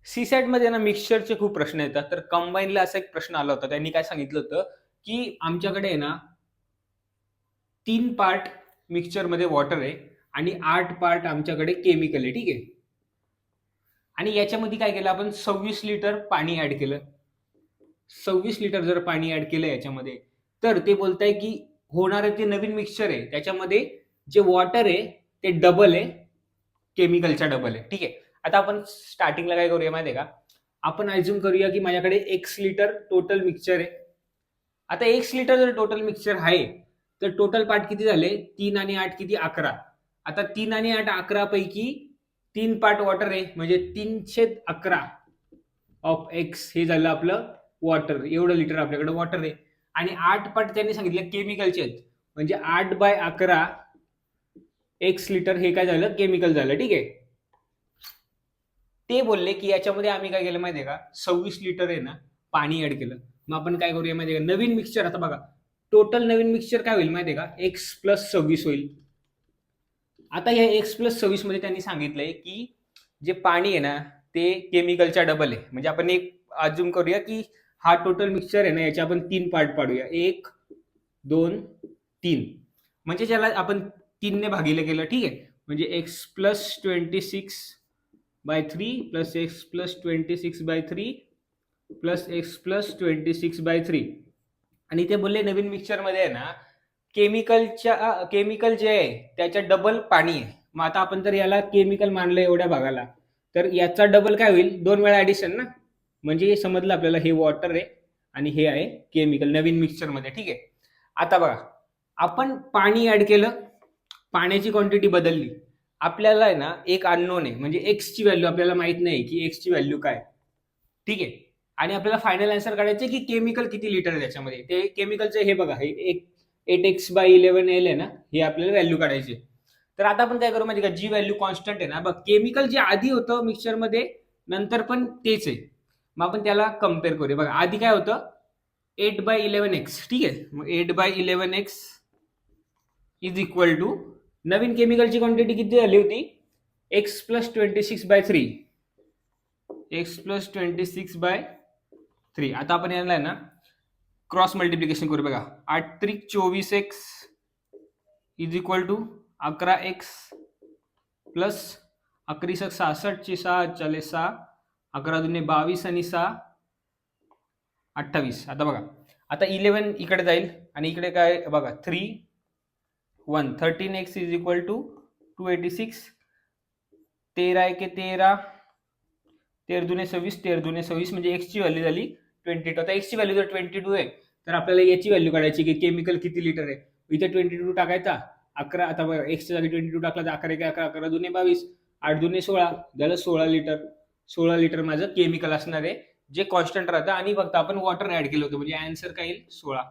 CSAT मध्ये ना मिक्सचरचे खूप प्रश्न येतात. तर कंबाईनला असा एक प्रश्न आला होता. त्यांनी काय सांगितलं होतं, की आमच्याकडे आहे ना 3 पार्ट मिक्सचर मध्ये वॉटर आहे आणि 8 पार्ट आमच्याकडे केमिकल आहे. ठीक आहे. आणि याच्यामध्ये काय केलं आपण 26 लिटर पाणी ऍड केलं. 26 लिटर जर पाणी ऍड केलं याच्यामध्ये, तर ते बोलताय की होणारं ते नवीन मिक्सचर आहे त्याच्यामध्ये जे वॉटर आहे ते डबल आहे, केमिकलच्या डबल आहे. ठीक आहे. आता आपण स्टार्टिंगला काय करूया माहिती आहे का, आपण अज्युम करूया की माझ्याकडे एक्स लिटर टोटल मिक्सचर आहे. आता एक्स लिटर जर टोटल मिक्सचर आहे तर टोटल पार्ट किती झाले, 3 आणि 8 किती, 11. आता 3 आणि 8 11 पैकी 3 पार्ट वॉटर आहे म्हणजे 3/11 ऑफ एक्स हे झालं आपलं वॉटर. एवढं लिटर आपल्याकडे वॉटर आहे. आणि 8 पार्ट त्यांनी सांगितलं केमिकलचे आहेत म्हणजे 8/11 एक्स लिटर हे काय झालं, केमिकल झालं. ठीक आहे. ते बोलले की याच्यामध्ये आम्ही काय केलं माहितीये का, 26 लिटर आहे ना पाणी ऍड केलं. मग आपण काय करूया माहितीये का, नवीन मिक्सचर आता बघा, टोटल नवीन मिक्सचर काय होईल माहितीये का, x+26 होईल. आता या x+26 मध्ये त्यांनी सांगितलंय की जे पाणी आहे ना ते केमिकलच्या डबल आहे. म्हणजे आपण एक अज्युम करूया की हा टोटल मिक्सचर आहे ना, याचे आपण 3 पार्ट पाडूया, 1 2 3. म्हणजे ज्याला आपण 3 ने भागिले केलं. ठीक आहे. म्हणजे x+26/3 plus x+26/3 plus x+26/3. आणि ते बोलले नवीन मिक्सचर मध्ये आहे ना केमिकल जे आहे त्याच्या डबल पाणी आहे. मग आता आपण जर याला केमिकल मानलं एवढ्या भागाला, तर याचा डबल काय होईल, 2 वेळा ऍडिशन ना. म्हणजे हे समजलं आपल्याला, हे वॉटर आहे आणि हे आहे केमिकल नवीन मिक्सचर मध्ये. ठीक आहे. आता बघा, आपण पाणी ऍड केलं, पाण्याची क्वांटिटी बदलली, आपल्याला आहे ना एक अननोन आहे म्हणजे एक्स ची व्हॅल्यू आपल्याला माहित नाही की एक्स ची व्हॅल्यू काय. ठीक आहे. आणि आपल्याला फायनल आन्सर काढायचं की केमिकल किती लिटर आहे त्याच्यामध्ये. ते केमिकलचं हे बघा, हे एक 8x/11 आहे ना, हे आपल्याला व्हॅल्यू काढायची. तर आता आपण काय करू माहिती का, जी व्हॅल्यू कॉन्स्टंट आहे ना, बघ केमिकल जे आधी होतं मिक्सचर मध्ये नंतर पण तेच आहे. मग आपण त्याला कम्पेअर करूया. बघा आधी काय होतं, 8/11x. ठीक आहे. मग 8/11x इज इक्वल टू नवीन केमिकलची क्वांटिटी किती झाली होती, x+26/3. x+26/3. आता आपण याला आहे ना क्रॉस मल्टिप्लिकेशन करू. बघा 8×3 = 24x is equal to 11x plus 11×6 = 66 × 6 11×2 = 22 आणि 6 28. आता बघा, आता 11 इकडे जाईल आणि इकडे काय बघा 3 1 13x इज इक्वल टू 286. 13×1 = 13, 13×2 = 26, 13×2 = 26 म्हणजे एक्स ची व्हॅल्यू झाली 22. आता एक्स ची व्हॅल्यू जर 22 आहे तर आपल्याला याची व्हॅल्यू काढायची की केमिकल किती लिटर आहे. इथे 22 टाकायचा, 11. आता बघा एक्सच्या जागी 22 टाकला तर 11×1 = 11, 11×2 = 22, 8×2 = 16 झालं 16 लिटर. 16 लिटर माझं केमिकल असणार आहे जे कॉन्स्टंट राहतं आणि फक्त आपण वॉटर ऍड केलं होतं म्हणजे आन्सर काय येईल 16.